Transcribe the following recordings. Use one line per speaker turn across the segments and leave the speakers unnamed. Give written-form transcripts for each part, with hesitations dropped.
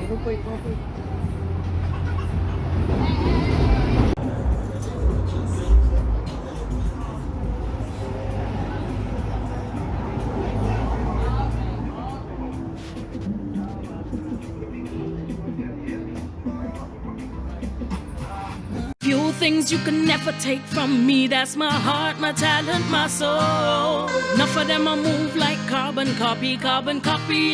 Go for it, go for it.
Few things you can never take from me. That's my heart, my talent, my soul. Enough of them I move like carbon copy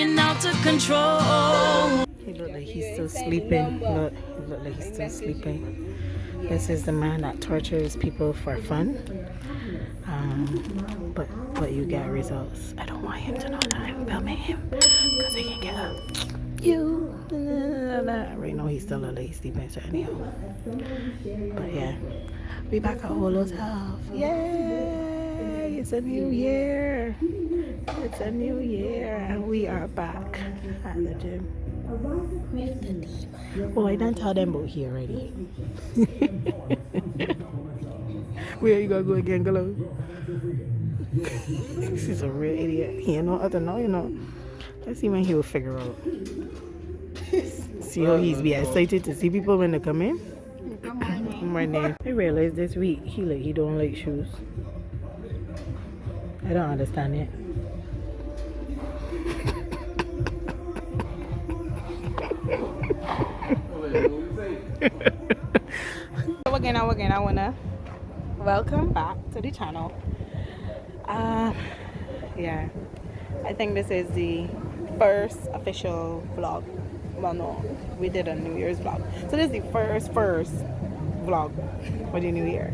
and out of control.
He look like he's still sleeping. Look, he look like he's still sleeping. This is the man that tortures people for fun. But you get results. I don't want him to know that I'm filming him because he can get up. You. Right now he's still look like he's sleeping. So anyhow. But yeah, we back at Holo's house. Yay! It's a new year. It's a new year, and we are back at the gym with the demon. Oh, I didn't tell them about here already. Where you gonna go again, Galo? This a real idiot. He ain't no other know, you know. Let's see when he will figure out. See how he's be excited to see people when they come in. Right now, I realized this week he don't like shoes. I don't understand it. Again, I wanna welcome back to the channel. Yeah, I think this is the first official vlog. Well, no, we did a New Year's vlog, so this is the first vlog for the new year.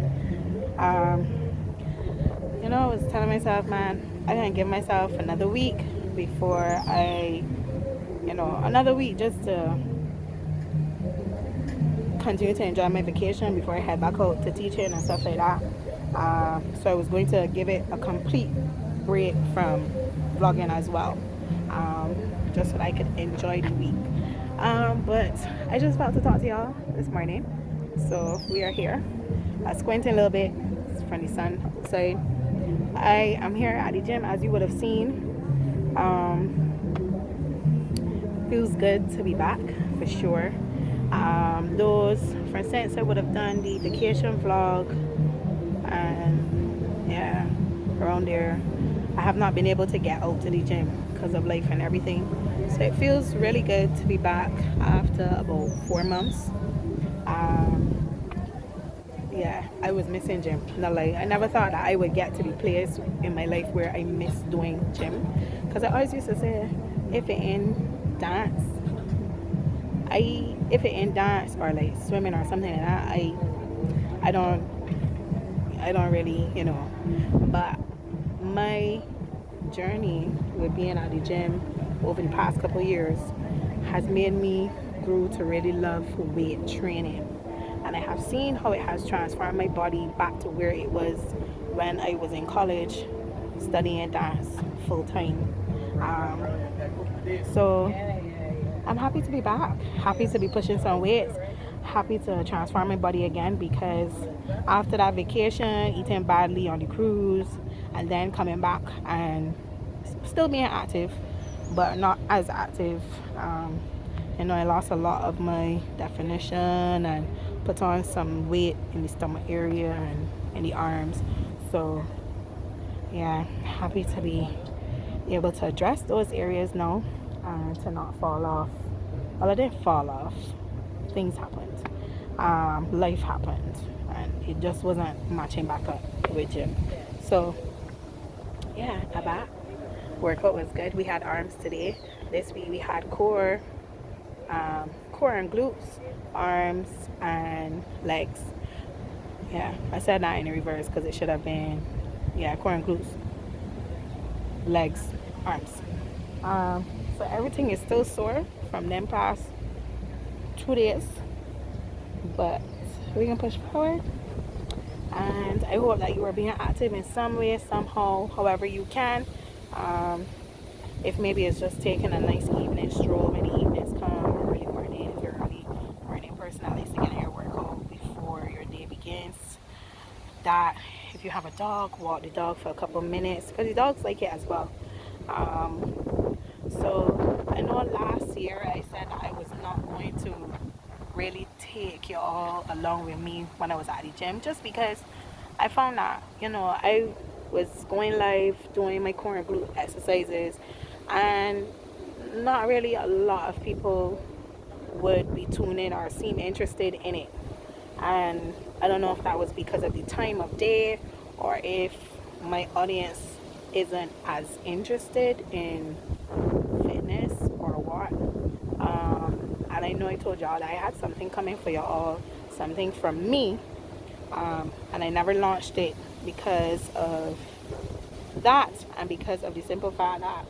You know, I was telling myself, man, I can give myself another week before another week just to continue to enjoy my vacation before I head back out to teaching and stuff like that. So I was going to give it a complete break from vlogging as well, just so that I could enjoy the week. But I just felt to talk to y'all this morning, so we are here. Squinting a little bit from the sun outside. I am here at the gym, as you would have seen. Feels good to be back for sure. Those, for instance, I would have done the vacation vlog, and yeah, around there. I have not been able to get out to the gym because of life and everything, so it feels really good to be back after about 4 months. Yeah, I was missing gym. No, like, I never thought that I would get to the place in my life where I miss doing gym, because I always used to say, if it ain't dance or like swimming or something like that, I don't really, but my journey with being at the gym over the past couple of years has made me grow to really love weight training, and I have seen how it has transformed my body back to where it was when I was in college studying dance full time. So I'm happy to be back, happy to be pushing some weights, happy to transform my body again, because after that vacation, eating badly on the cruise, and then coming back and still being active but not as active, I lost a lot of my definition and put on some weight in the stomach area and in the arms. So yeah, happy to be able to address those areas now and to not fall off. Well, I didn't fall off. Things happened. Life happened, and it just wasn't matching back up with gym. So yeah, I'm back. Workout was good. We had arms today. This week we had core and glutes, arms and legs. Yeah, I said that in reverse because it should have been, core and glutes, legs, arms. So everything is still sore from them past 2 days, but we can push forward. And I hope that you are being active in some way, somehow, however you can. If maybe it's just taking a nice evening stroll when the evenings come, or early morning if you're an early morning person, at least to get your workout before your day begins. That if you have a dog, walk the dog for a couple minutes, because the dogs like it as well. So I know last year I said I was not take you all along with me when I was at the gym, just because I found that, I was going live doing my core and glute exercises, and not really a lot of people would be tuning or seem interested in it. And I don't know if that was because of the time of day, or if my audience isn't as interested in fitness or what. And I know I told y'all that I had something coming for y'all, something from me, and I never launched it because of that, and because of the simple fact that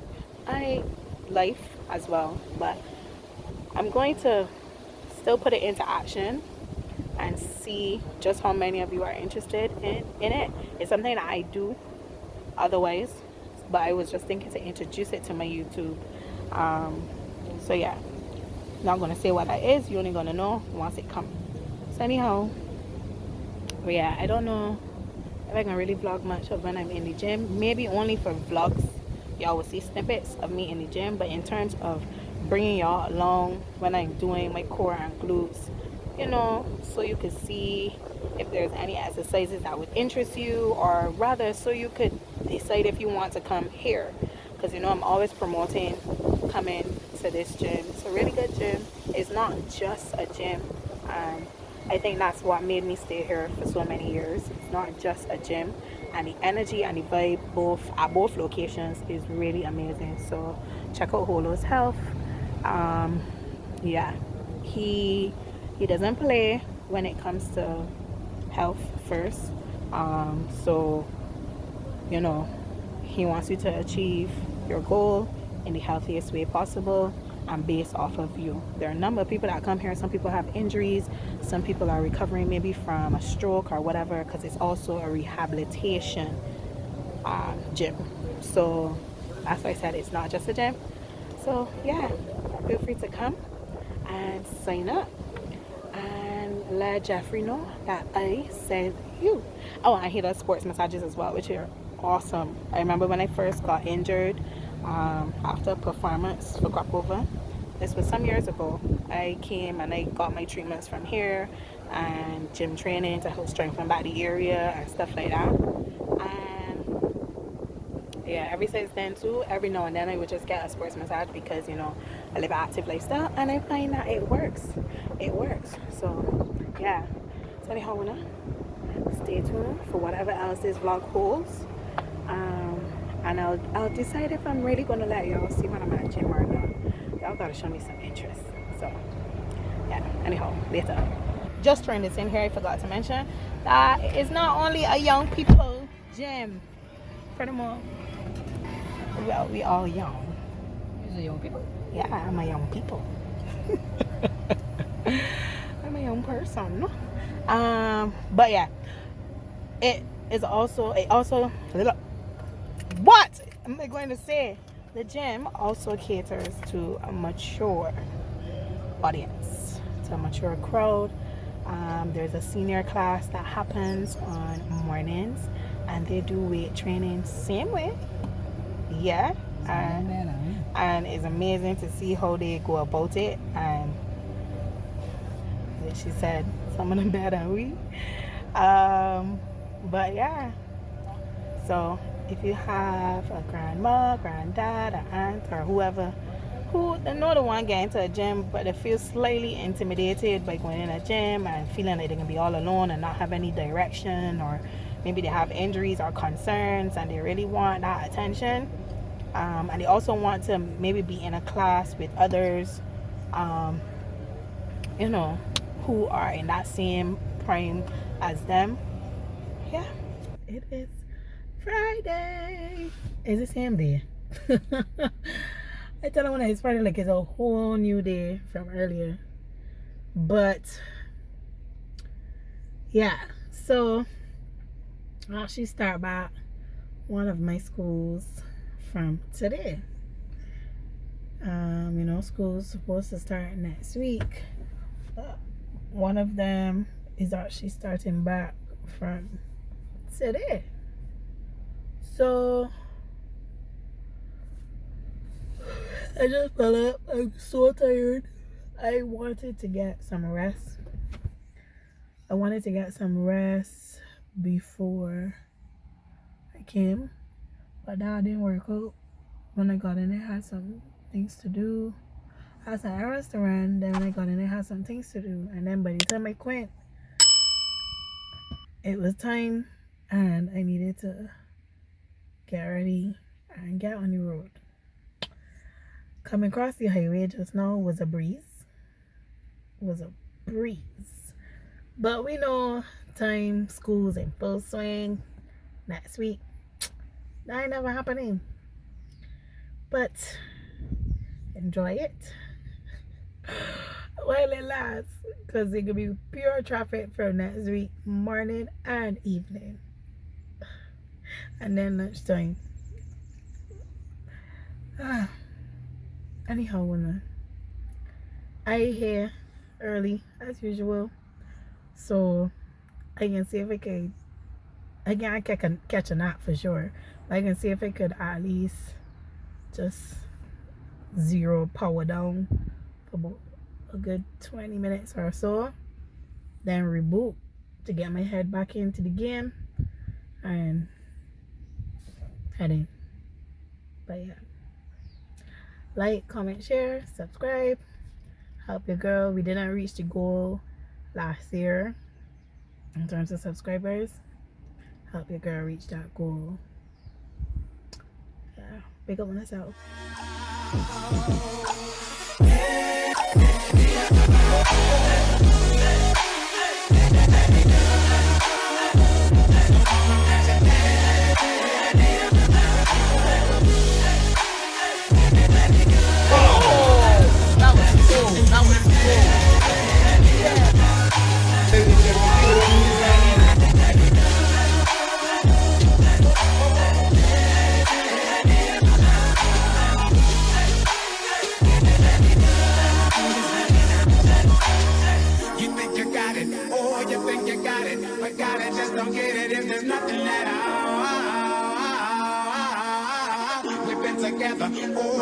I life as well. But I'm going to still put it into action and see just how many of you are interested in it. It's something that I do otherwise, but I was just thinking to introduce it to my YouTube. So yeah, not gonna say what that is. You're only gonna know once it comes. So anyhow, but yeah, I don't know if I can really vlog much of when I'm in the gym. Maybe only for vlogs, y'all will see snippets of me in the gym. But in terms of bringing y'all along when I'm doing my core and glutes, so you could see if there's any exercises that would interest you, or rather so you could decide if you want to come here, because I'm always promoting coming to this gym. It's a really good gym. It's not just a gym, and I think that's what made me stay here for so many years. It's not just a gym, and the energy and the vibe at both locations is really amazing. So check out Holo's Health. Yeah, he doesn't play when it comes to health first. So he wants you to achieve your goal in the healthiest way possible, and based off of you. There are a number of people that come here. Some people have injuries, some people are recovering maybe from a stroke or whatever, because it's also a rehabilitation gym. So that's why I said it's not just a gym. So yeah, feel free to come and sign up and let Jeffrey know that I said you. Oh, and he does sports massages as well, which are awesome. I remember when I first got injured after a performance for crop over. This was some years ago. I came and I got my treatments from here, and gym training to help strengthen back the area and stuff like that. And yeah, ever since then too, every now and then I would just get a sports massage because I live an active lifestyle, and I find that it works. It works. So yeah. So anyhow, stay tuned for whatever else this vlog holds. And I'll decide if I'm really gonna let y'all see when I'm at the gym or not. Y'all gotta show me some interest. So yeah. Anyhow, later. Just throwing this in here, I forgot to mention that it's not only a young people gym. Furthermore, well, we all young.
You're a young people.
Yeah, I'm a young people. I'm a young person. But yeah, it also what am I going to say? The gym also caters to a mature audience, to a mature crowd. There's a senior class that happens on mornings, and they do weight training same way. Yeah. And it's amazing to see how they go about it. And she said some of them better than we. But yeah, so if you have a grandma, granddad, an aunt, or whoever who they know they want to get into a gym, but they feel slightly intimidated by going in a gym and feeling like they can be all alone and not have any direction, or maybe they have injuries or concerns and they really want that attention, and they also want to maybe be in a class with others who are in that same prime as them. Yeah, it is Friday. It's the same day. I tell them when it's Friday, like it's a whole new day from earlier. But yeah, so I'll actually start back one of my schools from today. School's supposed to start next week. One of them is actually starting back from today. So I just fell up. I'm so tired. I wanted to get some rest. I wanted to get some rest before I came, but that didn't work out. When I got in, I had some things to do. I had some errands to run. Then when I got in, I had some things to do. And then by the time I quit, it was time, and I needed to get ready and get on the road. Coming across the highway just now was a breeze. But we know school's in full swing next week. That ain't never happening. But enjoy it while it lasts, because it could be pure traffic from next week, morning and evening, and then lunchtime. Anyhow, woman, I here early as usual, so I can see if I could. I can catch a nap for sure. But I can see if I could at least just zero power down for about a good 20 minutes or so, then reboot to get my head back into the game and head in. But yeah, like, comment, share, subscribe, help your girl. We didn't reach the goal last year in terms of subscribers. Help your girl reach that goal. Yeah, big up on yourself.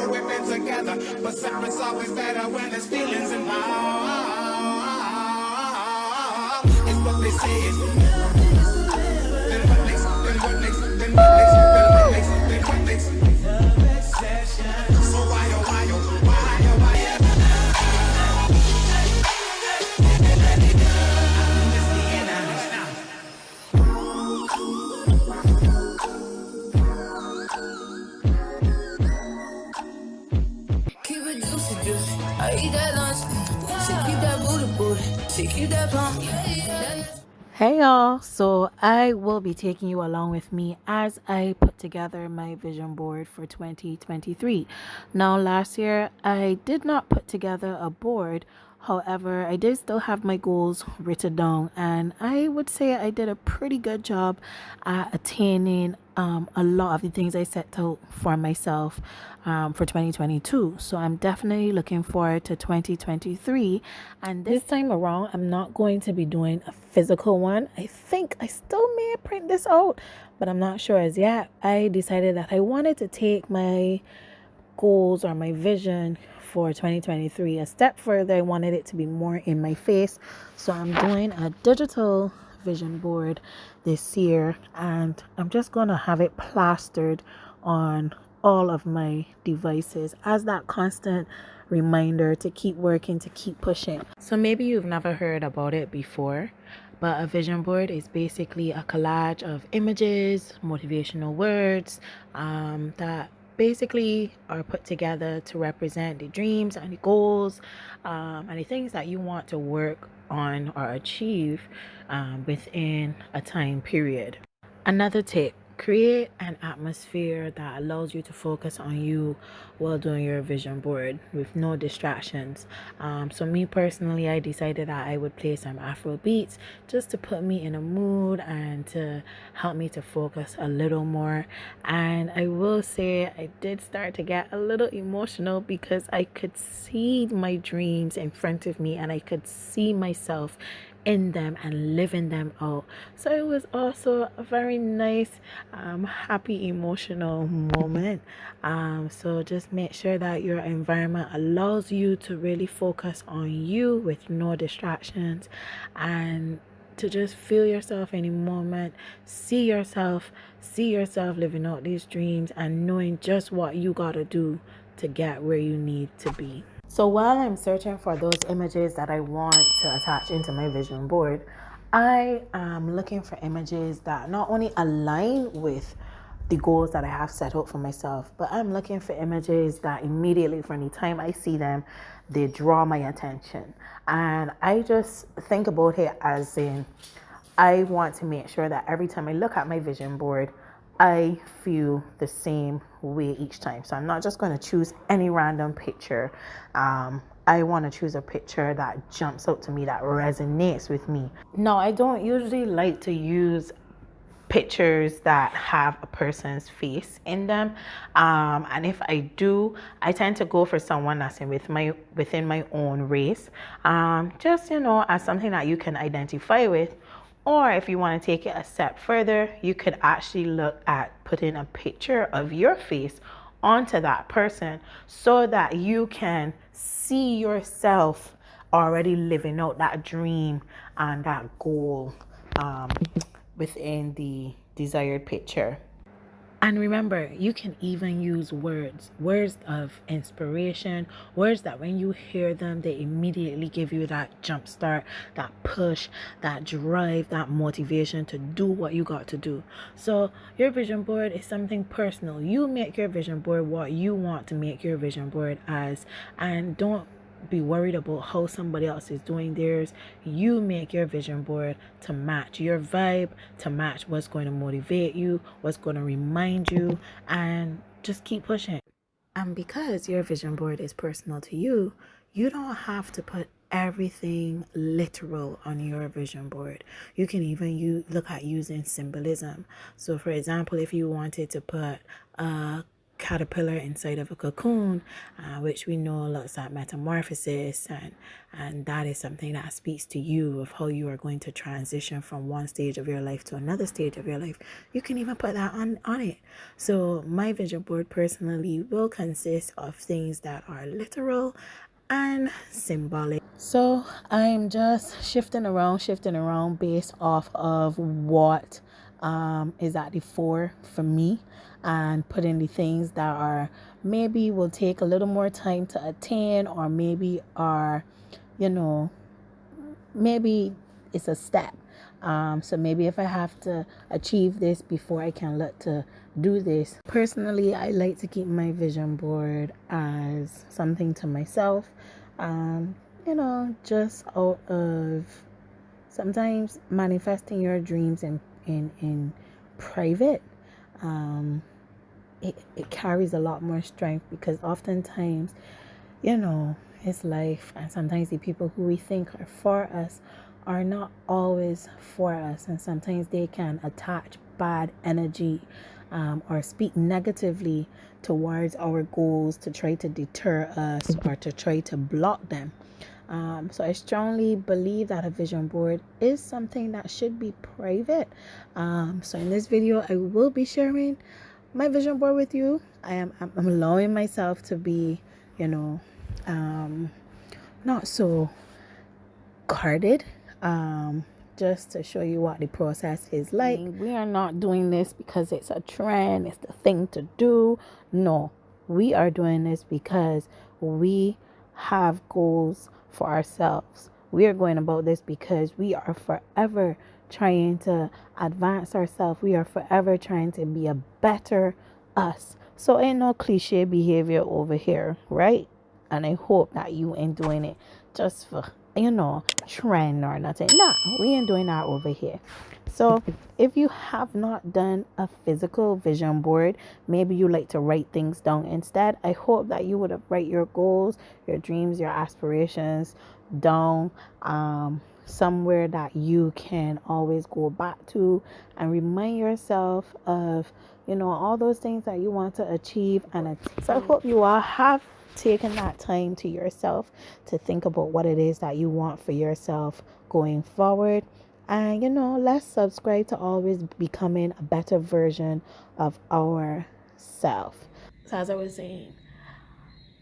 We've been together, but something's always better when there's feelings involved. It's what they say. Then what next? Then what next? Then what next? Then what next? Then what next? So why?
Hey y'all, so I will be taking you along with me as I put together my vision board for 2023. Now, last year I did not put together a board. However, I did still have my goals written down, and I would say I did a pretty good job at attaining a lot of the things I set out for myself for 2022. So I'm definitely looking forward to 2023. And this time around, I'm not going to be doing a physical one. I think I still may print this out, but I'm not sure as yet. I decided that I wanted to take my goals or my vision for 2023 a step further. I wanted it to be more in my face, so I'm doing a digital vision board this year, and I'm just gonna have it plastered on all of my devices as that constant reminder to keep working, to keep pushing. So maybe you've never heard about it before, but a vision board is basically a collage of images, motivational words that basically are put together to represent the dreams and the goals and the things that you want to work on or achieve within a time period. Another tip: create an atmosphere that allows you to focus on you while doing your vision board with no distractions. So me personally, I decided that I would play some Afro beats just to put me in a mood and to help me to focus a little more. And I will say I did start to get a little emotional because I could see my dreams in front of me and I could see myself in them and living them out. So it was also a very nice happy emotional moment. So just make sure that your environment allows you to really focus on you with no distractions, and to just feel yourself in the moment, see yourself living out these dreams and knowing just what you gotta do to get where you need to be. So while I'm searching for those images that I want to attach into my vision board, I am looking for images that not only align with the goals that I have set out for myself, but I'm looking for images that immediately from the time I see them, they draw my attention. And I just think about it as in, I want to make sure that every time I look at my vision board, I feel the same way each time. So I'm not just going to choose any random picture. I want to choose a picture that jumps out to me, that resonates with me. Now, I don't usually like to use pictures that have a person's face in them, and if I do, I tend to go for someone that's within my own race, just as something that you can identify with. Or if you want to take it a step further, you could actually look at putting a picture of your face onto that person so that you can see yourself already living out that dream and that goal within the desired picture. And remember, you can even use words of inspiration, words that when you hear them, they immediately give you that jump start, that push, that drive, that motivation to do what you got to do. So your vision board is something personal. You make your vision board what you want to make your vision board as, and don't be worried about how somebody else is doing theirs. You make your vision board to match your vibe, to match what's going to motivate you, what's going to remind you, and just keep pushing. And because your vision board is personal to you, you don't have to put everything literal on your vision board. You can even look at using symbolism. So for example, if you wanted to put a caterpillar inside of a cocoon, which we know looks at metamorphosis, and that is something that speaks to you of how you are going to transition from one stage of your life to another stage of your life. You can even put that on it. So my vision board personally will consist of things that are literal and symbolic. So I'm just shifting around based off of what is at the fore for me, and putting the things that are maybe will take a little more time to attain, or maybe are, maybe it's a step. So maybe if I have to achieve this before I can look to do this. Personally, I like to keep my vision board as something to myself. Just out of sometimes manifesting your dreams in private. It carries a lot more strength, because oftentimes, it's life, and sometimes the people who we think are for us are not always for us, and sometimes they can attach bad energy, or speak negatively towards our goals to try to deter us or to try to block them. So I strongly believe that a vision board is something that should be private. So in this video, I will be sharing my vision board with you. I'm allowing myself to be, not so guarded, just to show you what the process is like. We are not doing this because it's a trend, it's the thing to do. No, we are doing this because we have goals for ourselves. We are going about this because we are forever trying to advance ourselves. We are forever trying to be a better us. So ain't no cliche behavior over here, right? And I hope that you ain't doing it just for, trend or nothing. Nah, we ain't doing that over here. So if you have not done a physical vision board, maybe you like to write things down instead. I hope that you would have write your goals, your dreams, your aspirations down, somewhere that you can always go back to and remind yourself of, all those things that you want to achieve. And so I hope you all have taken that time to yourself to think about what it is that you want for yourself going forward. And let's subscribe to always becoming a better version of ourselves. So as I was saying,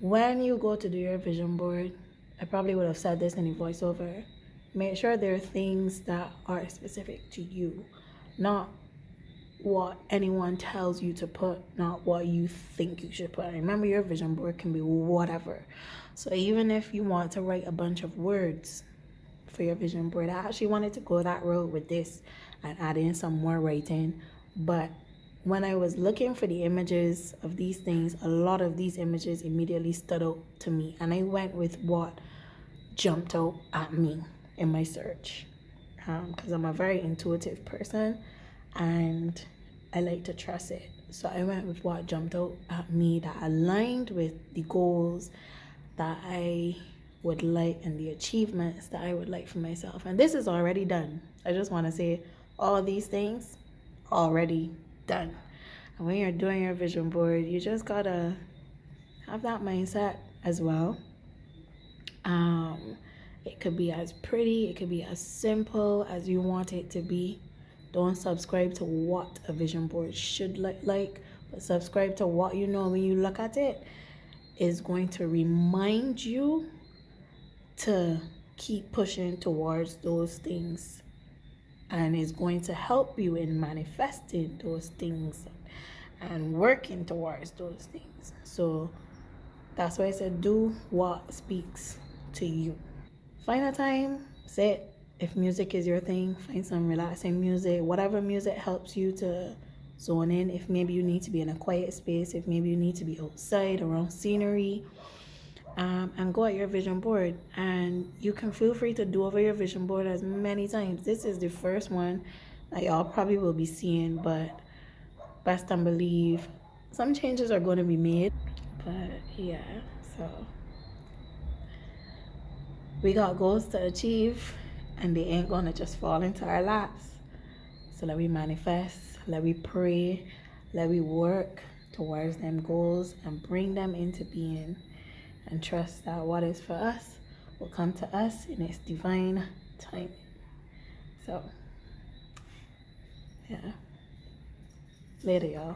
when you go to do your vision board, I probably would have said this in a voiceover, make sure there are things that are specific to you, not what anyone tells you to put, not what you think you should put. Remember, your vision board can be whatever. So even if you want to write a bunch of words for your vision board, I actually wanted to go that road with this and add in some more writing. But when I was looking for the images of these things, a lot of these images immediately stood out to me, and I went with what jumped out at me in my search, because I'm a very intuitive person and I like to trust it. So I went with what jumped out at me, that aligned with the goals that I would like and the achievements that I would like for myself. And this is already done. I just want to say all these things already done. And when you're doing your vision board, you just gotta have that mindset as well. It could be as pretty, it could be as simple as you want it to be. Don't subscribe to what a vision board should look like, but subscribe to what you know when you look at it is going to remind you to keep pushing towards those things, and is going to help you in manifesting those things and working towards those things. So that's why I said do what speaks to you. Find a time, sit. If music is your thing, find some relaxing music, whatever music helps you to zone in. If maybe you need to be in a quiet space, if maybe you need to be outside around scenery, and go at your vision board. And you can feel free to do over your vision board as many times. This is the first one that y'all probably will be seeing, but best and believe some changes are going to be made. But yeah, so we got goals to achieve, and they ain't gonna just fall into our laps. So let me manifest, let me pray, let me work towards them goals and bring them into being, and trust that what is for us will come to us in its divine time. So yeah, later y'all.